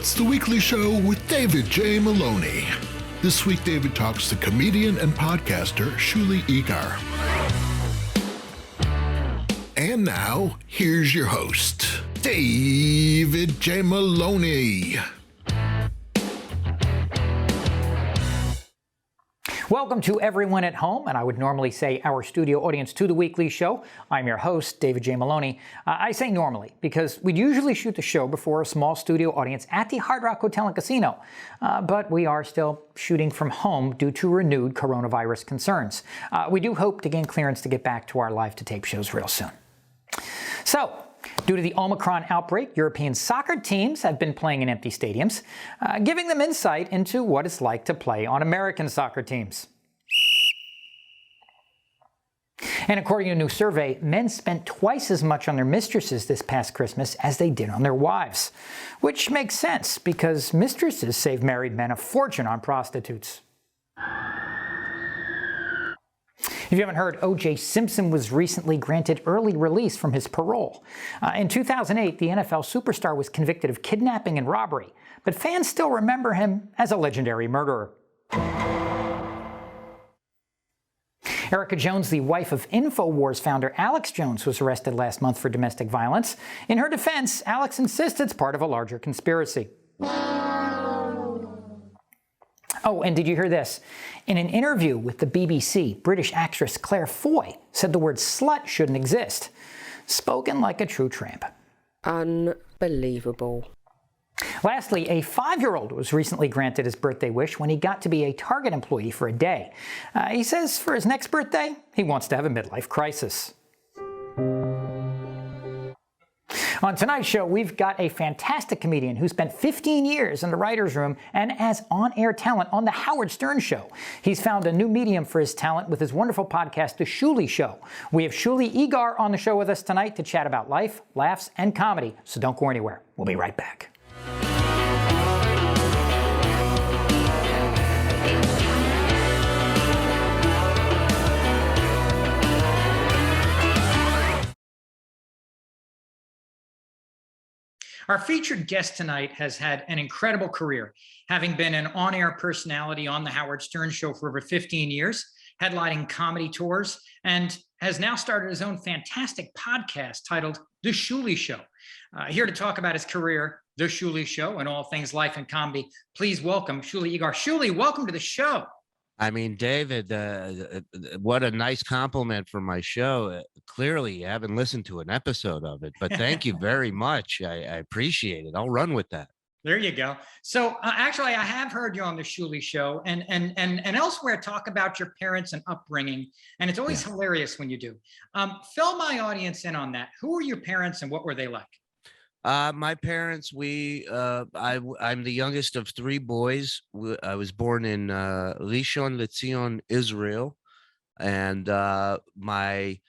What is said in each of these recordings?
It's the weekly show with David J. Maloney. This week, David talks to comedian and podcaster Shuli Egar. And now, here's your host, David J. Maloney. Welcome to everyone at home, and I would normally say our studio audience to the weekly show. I'm your host, David J. Maloney. I say normally because we'd usually shoot the show before a small studio audience at the Hard Rock Hotel and Casino, but we are still shooting from home due to renewed coronavirus concerns. We do hope to gain clearance to get back to our live-to-tape shows real soon. So, due to the Omicron outbreak, European soccer teams have been playing in empty stadiums, giving them insight into what it's like to play on American soccer teams. And according to a new survey, men spent twice as much on their mistresses this past Christmas as they did on their wives, which makes sense because mistresses save married men a fortune on prostitutes. If you haven't heard, O.J. Simpson was recently granted early release from his parole. In 2008, the NFL superstar was convicted of kidnapping and robbery, but fans still remember him as a legendary murderer. Erica Jones, the wife of InfoWars founder Alex Jones, was arrested last month for domestic violence. In her defense, Alex insists it's part of a larger conspiracy. Oh, and did you hear this? In an interview with the BBC, British actress Claire Foy said the word slut shouldn't exist. Spoken like a true tramp. Unbelievable. Lastly, a 5-year-old was recently granted his birthday wish when he got to be a Target employee for a day. He says for his next birthday, he wants to have a midlife crisis. On tonight's show, we've got a fantastic comedian who spent 15 years in the writer's room and as on-air talent on The Howard Stern Show. He's found a new medium for his talent with his wonderful podcast, The Shuli Show. We have Shuli Egar on the show with us tonight to chat about life, laughs, and comedy, so don't go anywhere. We'll be right back. Our featured guest tonight has had an incredible career, having been an on-air personality on The Howard Stern Show for over 15 years, headlining comedy tours, and has now started his own fantastic podcast titled The Shuli Show. Here to talk about his career, The Shuli Show, and all things life and comedy, please welcome Shuli Egar. Shuli, welcome to the show. I mean, David, what a nice compliment for my show. Clearly, you haven't listened to an episode of it, but thank you very much. I appreciate it. I'll run with that. There you go. So actually, I have heard you on the Shuli Show and elsewhere talk about your parents and upbringing, and it's always hilarious when you do. Fill my audience in on that. Who were your parents and what were they like? My parents, I'm the youngest of 3 boys. I was born in Rishon LeZion, Israel, and my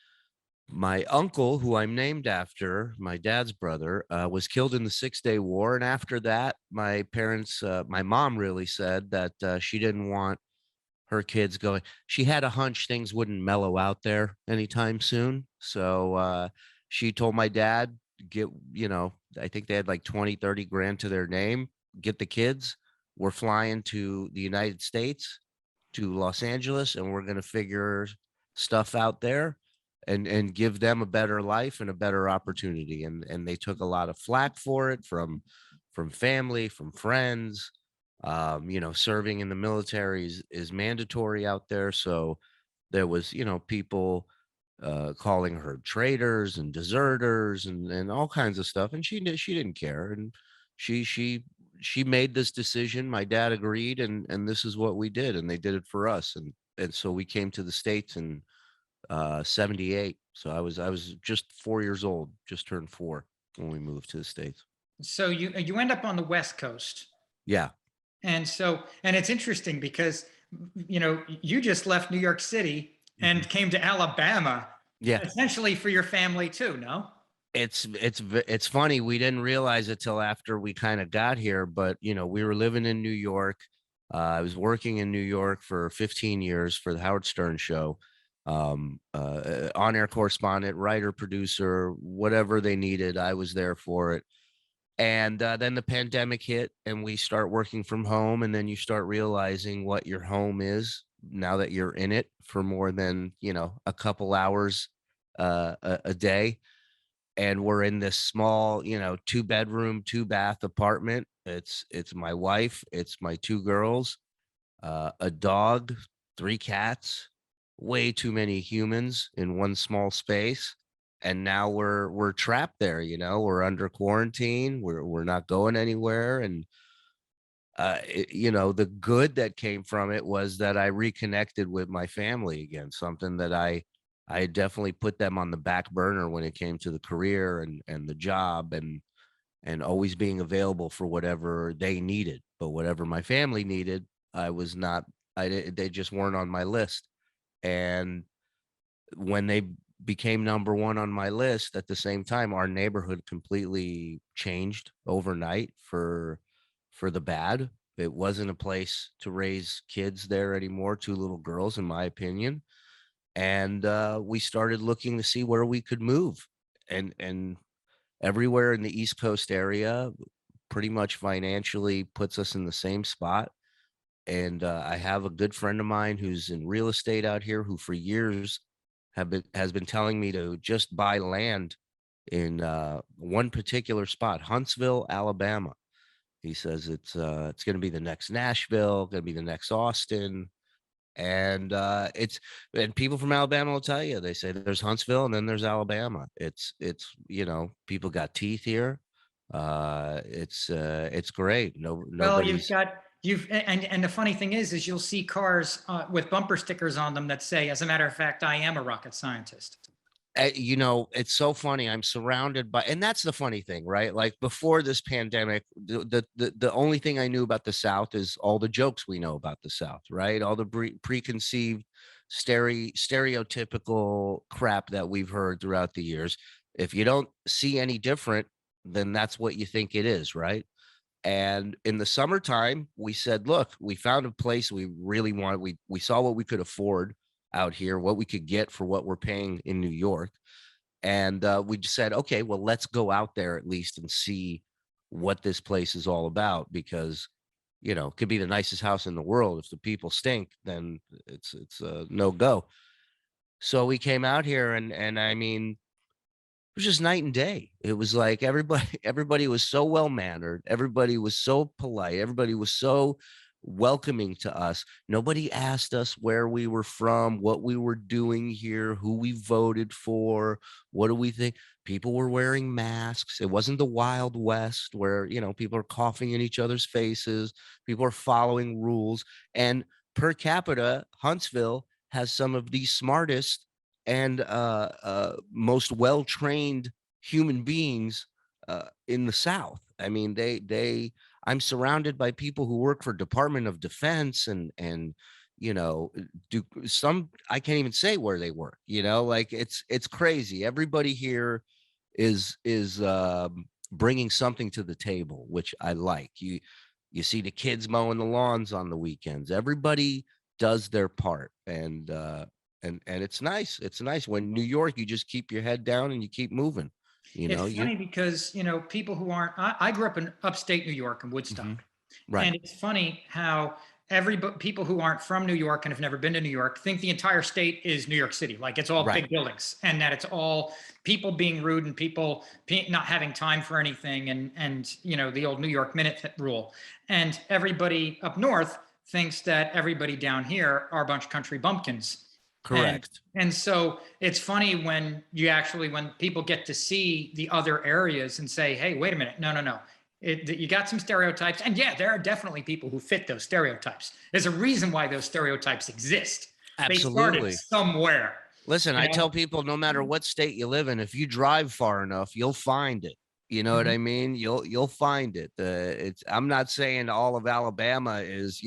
uncle, who I'm named after, my dad's brother, was killed in the 6-Day War. And after that, my parents, my mom really said that she didn't want her kids going. She had a hunch things wouldn't mellow out there anytime soon. So she told my dad, I think they had like 20-30 grand to their name, get the kids. We're flying to the United States, to Los Angeles, and we're going to figure stuff out there and give them a better life and a better opportunity. And they took a lot of flack for it from family, from friends. Serving in the military is mandatory out there. So there was, people calling her traitors and deserters and all kinds of stuff, and she didn't care, and she made this decision. My dad agreed, and this is what we did, and they did it for us, and so we came to the States in 78. So I was just 4 years old, just turned 4 when we moved to the States. So you end up on the West Coast. Yeah. And it's interesting because you just left New York City and came to Alabama, essentially for your family too, no? It's funny. We didn't realize it till after we kind of got here, but we were living in New York. I was working in New York for 15 years for the Howard Stern Show, on-air correspondent, writer, producer, whatever they needed. I was there for it. And then the pandemic hit and we start working from home. And then you start realizing what your home is now that you're in it for more than, a couple hours a day. And we're in this small, 2-bedroom, 2-bath apartment. It's my wife, it's my 2 girls, a dog, 3 cats, way too many humans in one small space. And now we're trapped there, we're under quarantine. We're not going anywhere. And the good that came from it was that I reconnected with my family again, something that I definitely put them on the back burner when it came to the career and the job and always being available for whatever they needed. But whatever my family needed, I was not, they just weren't on my list. And when they became number one on my list, at the same time, our neighborhood completely changed overnight for the bad. It wasn't a place to raise kids there anymore, 2 little girls, in my opinion. And we started looking to see where we could move. And everywhere in the East Coast area pretty much financially puts us in the same spot. And I have a good friend of mine who's in real estate out here who for years has been telling me to just buy land in one particular spot, Huntsville, Alabama. He says it's going to be the next Nashville, going to be the next Austin. And and people from Alabama will tell you, they say there's Huntsville and then there's Alabama. It's people got teeth here. It's great. Well, Nobody's and the funny thing is you'll see cars with bumper stickers on them that say, as a matter of fact, I am a rocket scientist. It's so funny. I'm surrounded by, and that's the funny thing, right? Like before this pandemic, the only thing I knew about the South is all the jokes we know about the South, right? All the preconceived, stereotypical crap that we've heard throughout the years. If you don't see any different, then that's what you think it is, right? And in the summertime, we said, look, we found a place we really wanted. We saw what we could afford out here, what we could get for what we're paying in New York. And we just said, okay, well, let's go out there at least and see what this place is all about, because, it could be the nicest house in the world. If the people stink, then it's a no go. So we came out here and I mean, it was just night and day. It was like everybody was so well mannered. Everybody was so polite. Everybody was so welcoming to us. Nobody asked us where we were from, what we were doing here, who we voted for, what do we think. People were wearing masks. It wasn't the Wild West where, people are coughing in each other's faces. People are following rules. And per capita, Huntsville has some of the smartest and most well-trained human beings in the South. I mean, I'm surrounded by people who work for Department of Defense and do some, I can't even say where they work, like it's crazy. Everybody here is bringing something to the table, which I like. You see the kids mowing the lawns on the weekends. Everybody does their part. And it's nice. It's nice. When New York, you just keep your head down and you keep moving. It's funny because, people who aren't, I grew up in upstate New York in Woodstock. Right. And it's funny how people who aren't from New York and have never been to New York think the entire state is New York City. Like it's all big buildings, and that it's all people being rude and people not having time for anything. And, the old New York minute rule. And everybody up north thinks that everybody down here are a bunch of country bumpkins. Correct. And so it's funny when people get to see the other areas and say, hey, wait a minute. No. You got some stereotypes. And yeah, there are definitely people who fit those stereotypes. There's a reason why those stereotypes exist. Absolutely. They started somewhere. Listen, I tell people, no matter what state you live in, if you drive far enough, you'll find it. You know what I mean? You'll find it. I'm not saying all of Alabama is,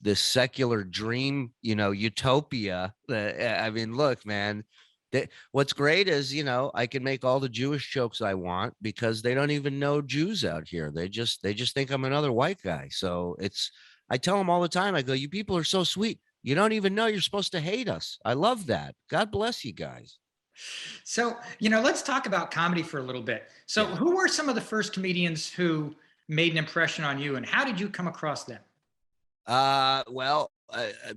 this secular dream, utopia. I mean, look, man, what's great is, I can make all the Jewish jokes I want because they don't even know Jews out here. They just think I'm another white guy. So I tell them all the time, I go, you people are so sweet. You don't even know you're supposed to hate us. I love that. God bless you guys. So, let's talk about comedy for a little bit. So, Yeah. who were some of the first comedians who made an impression on you, and how did you come across them? Well,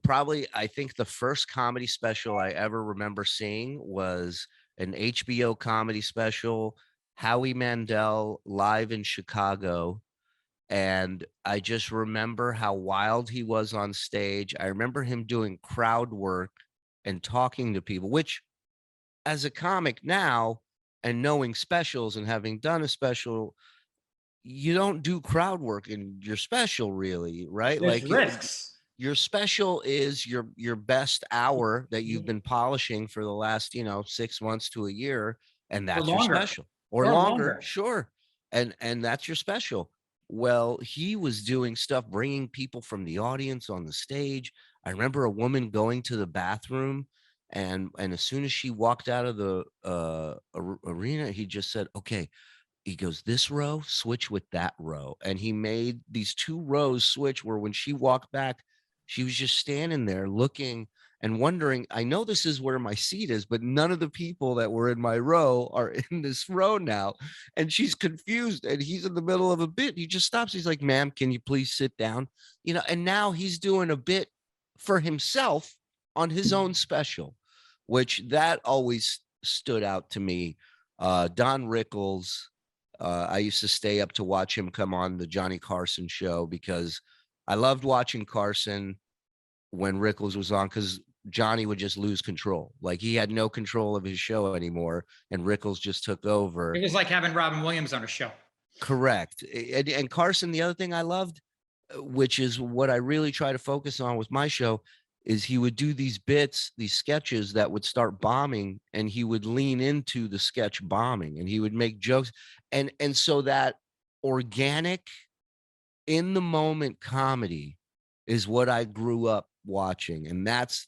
probably I think the first comedy special I ever remember seeing was an HBO comedy special, Howie Mandel live in Chicago. And I just remember how wild he was on stage. I remember him doing crowd work and talking to people, which as a comic now and knowing specials and having done a special, you don't do crowd work in your special really, right? There's Like risks. your special is your best hour that you've Mhm. been polishing for the last 6 months to a year, and Or that's your longer. special, or Or longer, longer. sure. And that's your special. Well, he was doing stuff, bringing people from the audience on the stage. I remember a woman going to the bathroom, and as soon as she walked out of the arena, he just said, okay, he goes, this row switch with that row, and he made these two rows switch, where when she walked back, she was just standing there looking and wondering, I know this is where my seat is, but none of the people that were in my row are in this row now. And she's confused, and he's in the middle of a bit. He just stops. He's like, ma'am, can you please sit down? And now he's doing a bit for himself on his own special, which that always stood out to me. Don Rickles, I used to stay up to watch him come on the Johnny Carson show, because I loved watching Carson when Rickles was on, because Johnny would just lose control. Like, he had no control of his show anymore, and Rickles just took over. It was like having Robin Williams on a show. Correct. And Carson, the other thing I loved, which is what I really try to focus on with my show, is he would do these bits, these sketches that would start bombing, and he would lean into the sketch bombing, and he would make jokes. And so that organic, in the moment comedy is what I grew up watching. And that's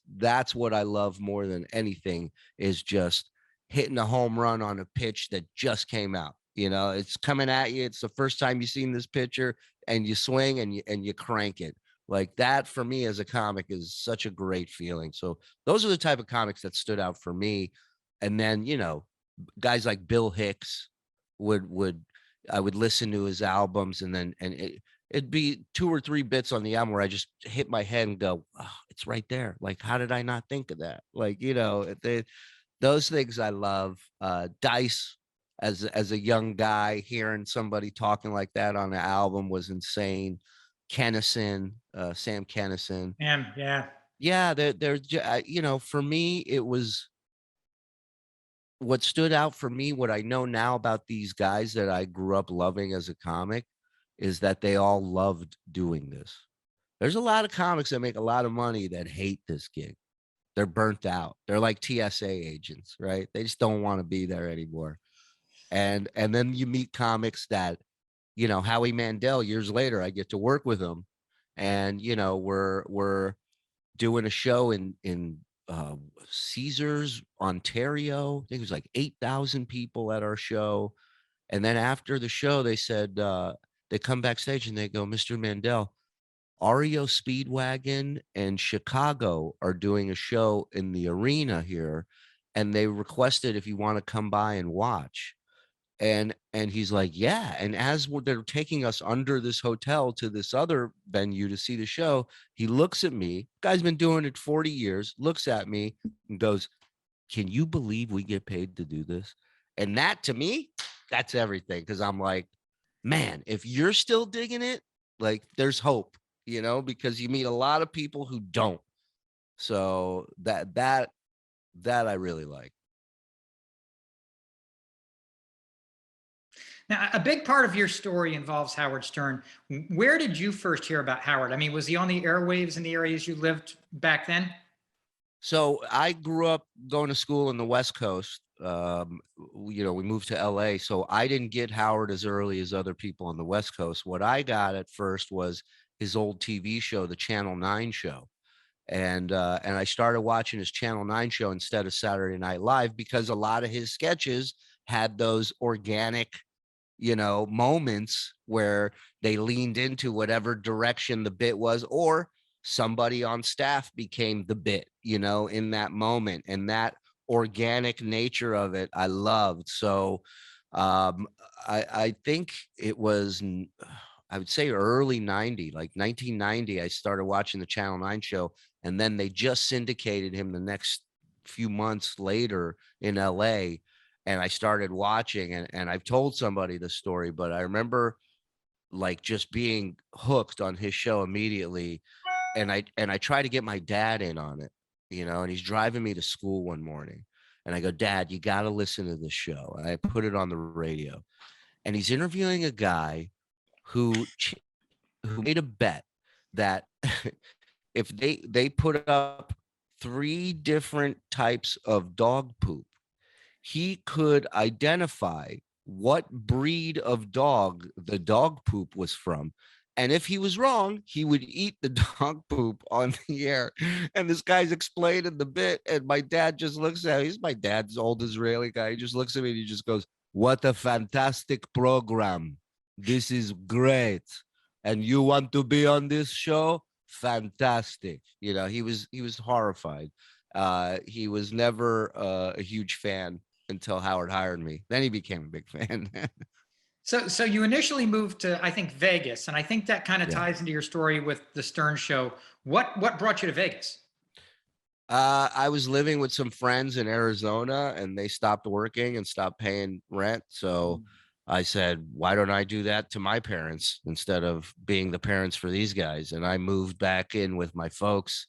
what I love more than anything, is just hitting a home run on a pitch that just came out. It's coming at you. It's the first time you've seen this pitcher, and you swing and you crank it. Like that, for me as a comic, is such a great feeling. So those are the type of comics that stood out for me. And then, guys like Bill Hicks would I would listen to his albums, and then it'd be two or three bits on the album where I just hit my head and go, oh, it's right there. Like, how did I not think of that? Like, those things I love. Dice, as a young guy, hearing somebody talking like that on the album was insane. Kennison, Sam Kennison. Yeah. Yeah, for me, it was what stood out for me. What I know now about these guys that I grew up loving as a comic is that they all loved doing this. There's a lot of comics that make a lot of money that hate this gig. They're burnt out. They're like TSA agents, right? They just don't want to be there anymore. And then you meet comics that, Howie Mandel, years later, I get to work with him, and we're doing a show in Caesars, Ontario. I think it was like 8,000 people at our show. And then after the show, they said, they come backstage and they go, Mr. Mandel, REO Speedwagon and Chicago are doing a show in the arena here, and they requested if you want to come by and watch. And he's like, yeah. And as they're taking us under this hotel to this other venue to see the show, he looks at me. Guy's been doing it 40 years, looks at me and goes, can you believe we get paid to do this? And that, to me, that's everything. Cause I'm like, man, if you're still digging it, like, there's hope, because you meet a lot of people who don't. So that I really like. Now, a big part of your story involves Howard Stern. Where did you first hear about Howard? I mean, was he on the airwaves in the areas you lived back then? So I grew up going to school in the West Coast. We moved to LA, so I didn't get Howard as early as other people on the West Coast. What I got at first was his old TV show, the Channel 9 show. And I started watching his Channel 9 show instead of Saturday Night Live, because a lot of his sketches had those organic, moments where they leaned into whatever direction the bit was, or somebody on staff became the bit, in that moment. And that organic nature of it I loved. So um, I think it was, I would say early 90, like 1990, I started watching the Channel 9 show, and then they just syndicated him the next few months later in LA. And I started watching, and I've told somebody the story, but I remember like just being hooked on his show immediately. And I try to get my dad in on it, and he's driving me to school one morning. And I go, Dad, you got to listen to this show. And I put it on the radio. And he's interviewing a guy who made a bet that if they put up three different types of dog poop, he could identify what breed of dog the dog poop was from. And if he was wrong, he would eat the dog poop on the air. And this guy's explaining the bit. And my dad just looks at me. He's my dad's old Israeli guy. He just looks at me and he just goes, "What a fantastic program. This is great. And you want to be on this show? Fantastic." He was horrified. He was never a huge fan until Howard hired me. Then he became a big fan. So you initially moved to, I think, Vegas, and I think that kind of Yeah. ties into your story with the Stern Show. What brought you to Vegas? I was living with some friends in Arizona, and they stopped working and stopped paying rent. So I said, why don't I do that to my parents instead of being the parents for these guys? And I moved back in with my folks,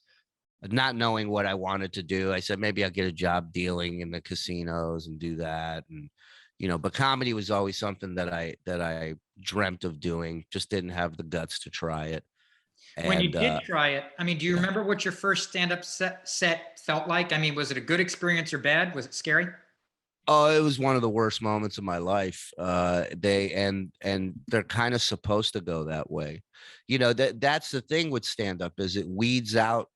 not knowing what I wanted to do. I said, maybe I'll get a job dealing in the casinos and do that. And, but comedy was always something that I dreamt of doing, just didn't have the guts to try it. When you And did try it, I mean, do you remember what your first stand-up set felt like? I mean, was it a good experience or bad? Was it scary? oh, it was one of the worst moments of my life. And they're kind of supposed to go that way. That's the thing with stand-up, is it weeds out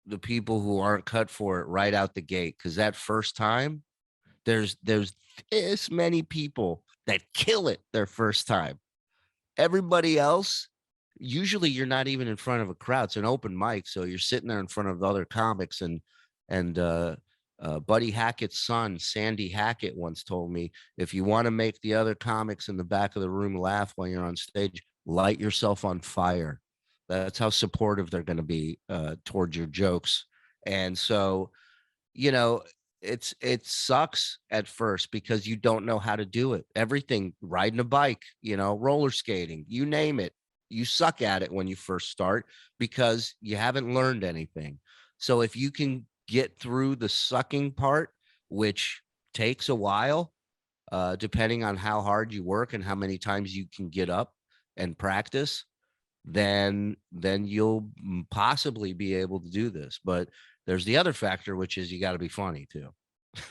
the people who aren't cut for it right out the gate. Because that first time, there's this many people that kill it their first time. Everybody else, usually you're not even in front of a crowd. It's an open mic, so you're sitting there in front of the other comics. And Buddy Hackett's son, Sandy Hackett, once told me, if you want to make the other comics in the back of the room laugh while you're on stage, light yourself on fire. That's how supportive they're going to be towards your jokes. And so, you know, it sucks at first because you don't know how to do it. Everything, riding a bike, roller skating, you name it. You suck at it when you first start because you haven't learned anything. So if you can get through the sucking part, which takes a while, depending on how hard you work and how many times you can get up and practice, then you'll possibly be able to do this. But there's the other factor, which is you got to be funny too.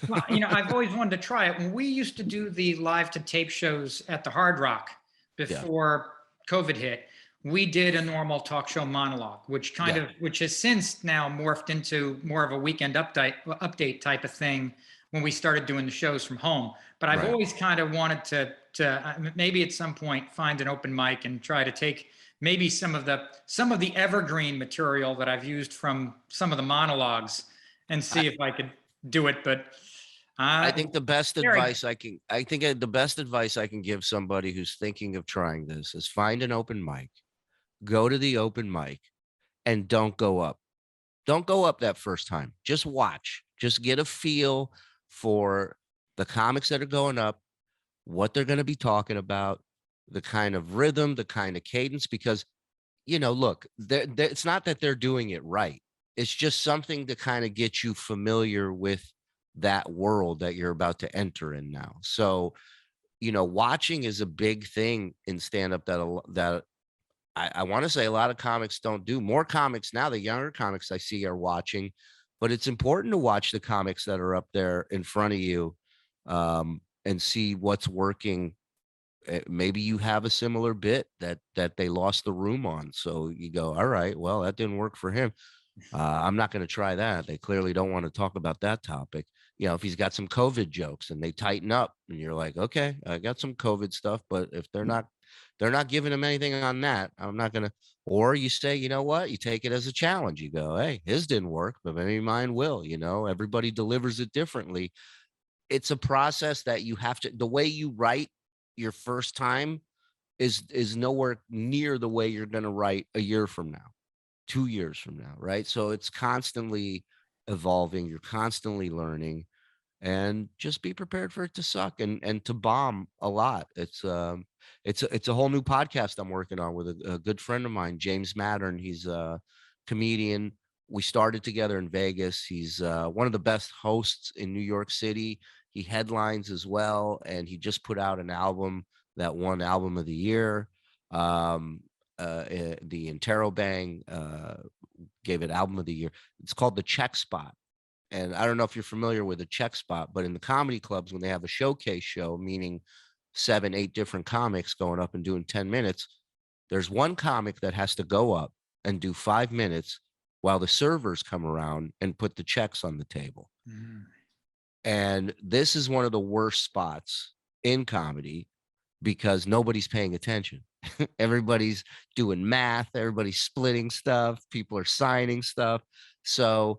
Well, I've always wanted to try it. When we used to do the live to tape shows at the Hard Rock before COVID hit, we did a normal talk show monologue, which which has since now morphed into more of a weekend update type of thing when we started doing the shows from home. But I've always kind of wanted to maybe at some point find an open mic and try to take maybe some of the evergreen material that I've used from some of the monologues and see if I could do it. But I think the best advice I can give somebody who's thinking of trying this is find an open mic, go to the open mic, and don't go up. Don't go up that first time. Just watch. Just get a feel for the comics that are going up, what they're going to be talking about, the kind of rhythm, the kind of cadence, because, look, it's not that they're doing it right. It's just something to kind of get you familiar with that world that you're about to enter in now. So, watching is a big thing in stand-up that I want to say a lot of comics don't do. More comics now, the younger comics I see are watching, but it's important to watch the comics that are up there in front of you, and see what's working. Maybe you have a similar bit that they lost the room on. So you go, all right, well, that didn't work for him. I'm not going to try that. They clearly don't want to talk about that topic. If he's got some COVID jokes and they tighten up and you're like, okay, I got some COVID stuff, but if they're not They're not giving him anything on that. I'm not gonna. Or you say, you know what? You take it as a challenge. You go, hey, his didn't work, but maybe mine will. Everybody delivers it differently. It's a process that you have to. The way you write your first time is nowhere near the way you're going to write a year from now, 2 years from now, right? So it's constantly evolving. You're constantly learning, and just be prepared for it to suck and to bomb a lot. It's a whole new podcast I'm working on with a good friend of mine, James Mattern. He's a comedian. We started together in Vegas. He's one of the best hosts in New York City. He headlines as well, and he just put out an album that won Album of the Year. The Interrobang gave it Album of the Year. It's called The Check Spot. And I don't know if you're familiar with a check spot, but in the comedy clubs, when they have a showcase show, meaning 7, 8 different comics going up and doing 10 minutes, there's one comic that has to go up and do 5 minutes while the servers come around and put the checks on the table. Mm. And this is one of the worst spots in comedy because nobody's paying attention. Everybody's doing math. Everybody's splitting stuff. People are signing stuff. So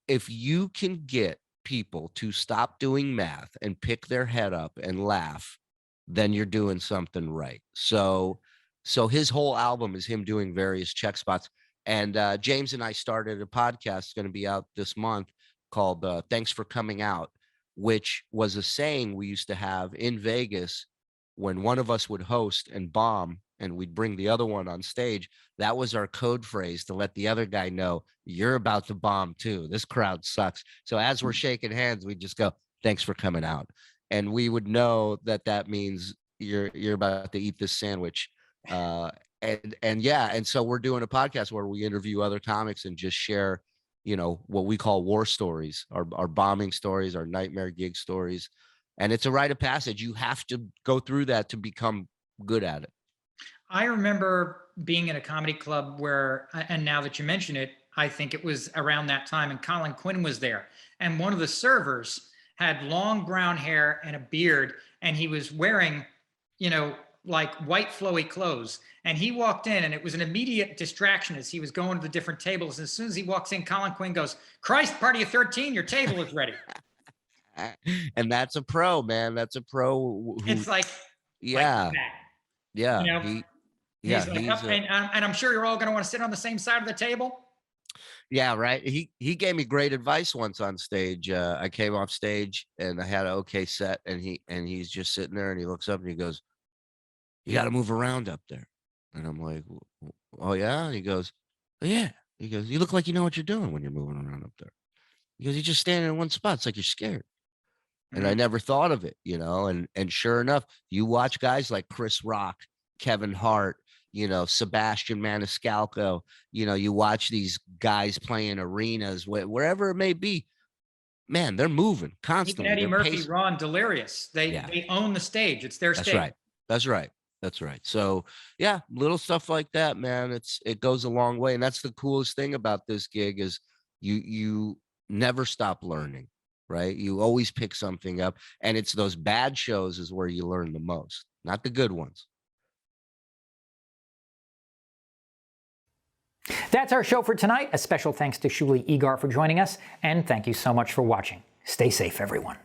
if you can get people to stop doing math and pick their head up and laugh, then you're doing something right. So his whole album is him doing various check spots. And James and I started a podcast, it's going to be out this month, called Thanks for Coming Out, which was a saying we used to have in Vegas when one of us would host and bomb and we'd bring the other one on stage. That was our code phrase to let the other guy know you're about to bomb too. This crowd sucks. So as we're shaking hands, we just go, thanks for coming out. And we would know that means you're about to eat this sandwich. And so we're doing a podcast where we interview other comics and just share, what we call war stories, our bombing stories, our nightmare gig stories. And it's a rite of passage. You have to go through that to become good at it. I remember being in a comedy club where, and now that you mention it, I think it was around that time, and Colin Quinn was there. And one of the servers had long brown hair and a beard, and he was wearing, like white flowy clothes. And he walked in, and it was an immediate distraction as he was going to the different tables. As soon as he walks in, Colin Quinn goes, "Christ, party of 13, your table is ready." And that's a pro, man. That's a pro. It's like, yeah, like that. Yeah. He's like, and I'm sure you're all going to want to sit on the same side of the table. Yeah, right. He gave me great advice once on stage. I came off stage and I had an okay set, and he's just sitting there and he looks up and he goes, "You got to move around up there." And I'm like, "Oh yeah?" And he goes, "Oh, yeah." He goes, "You look like you know what you're doing when you're moving around up there." He goes, "You're just standing in one spot. It's like you're scared." And I never thought of it, and sure enough, you watch guys like Chris Rock, Kevin Hart, Sebastian Maniscalco, you watch these guys playing arenas, wherever it may be, man, they're moving constantly. Even Eddie Murphy, Ron, Delirious, they own the stage. It's their stage. That's right. So yeah, little stuff like that, man, it goes a long way. And that's the coolest thing about this gig is you never stop learning. Right? You always pick something up, and it's those bad shows is where you learn the most, not the good ones. That's our show for tonight. A special thanks to Shuli Egar for joining us, and thank you so much for watching. Stay safe, everyone.